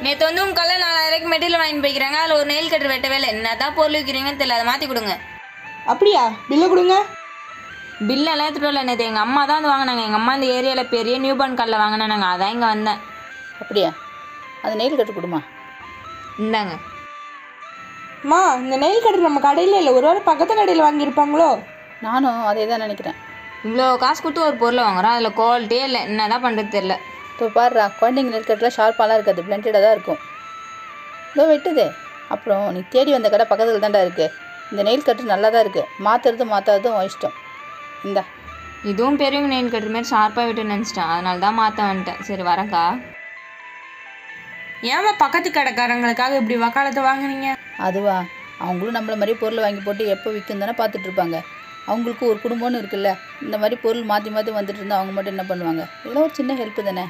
நேற்று வந்து உங்கள் கல்ல 4000 மெட்டீரியல் வாங்கி போய்க்கிறாங்க. அதில் ஒரு நெயில் கட்டர் வெட்டவே இல்லை. என்ன தான் பொருள் விற்கிறீங்கன்னு தெரியல. அதை மாற்றி கொடுங்க. அப்படியா? பில்லை கொடுங்க. பில்லெல்லாம் எடுத்துகிட்டு வரல. நேற்று எங்கள் அம்மா தான் வந்து வாங்கினாங்க. எங்கள் அம்மா இந்த ஏரியாவில் பெரிய நியூ பார்ன் கல்லில் வாங்கினாங்க. அதான் இங்கே வந்தேன். அப்படியா? அந்த நெயில் கட்டு கொடுமா. இந்தாங்க. அம்மா, இந்த நெயில் கட்டர் நம்ம கடையில் இல்லை, ஒரு வேளை பக்கத்து கடையில் வாங்கியிருப்பாங்களோ? நானும் அதே தான் நினைக்கிறேன். இவ்வளோ காசு கொடுத்து ஒரு பொருளை வாங்குறோம், அதில் குவாலிட்டியே இல்லை. என்ன தான் பண்ணுறது தெரில. இப்போ பாடுறா, குழந்தைங்க நெல் கட்டில் ஷார்ப்பாலாம் இருக்காது, பிளண்டடாக தான் இருக்கும். இதோ வெட்டுது. அப்புறம் நீ தேடி வந்த கடை பக்கத்தில் தான்டா இருக்குது. இந்த நெயில் கட்டு நல்லா தான் இருக்குது. மாற்றுறதும் மாற்றாததும் இஷ்டம். இந்தா. இதுவும் பெரியவங்க நெயில் கட்டுற மாதிரி ஷார்ப்பாக விட்டு நினச்சிட்டேன். அதனால தான் மாற்ற வந்துட்டேன். சரி வரேங்க்கா. ஏமா பக்கத்து கடைக்காரங்களுக்காக இப்படி வக்காலத்தை வாங்குனீங்க? அதுவா, அவங்களும் நம்மள மாதிரி பொருள் வாங்கி போட்டு எப்போ விற்கும் தானே பார்த்துட்டு இருப்பாங்க. அவங்களுக்கும் ஒரு குடும்பம்னு இருக்குல்ல. இந்த மாதிரி பொருள் மாற்றி மாற்றி வந்துட்டு இருந்தால் அவங்க மட்டும் என்ன பண்ணுவாங்க? இதெல்லாம் ஒரு சின்ன ஹெல்ப்பு தானே.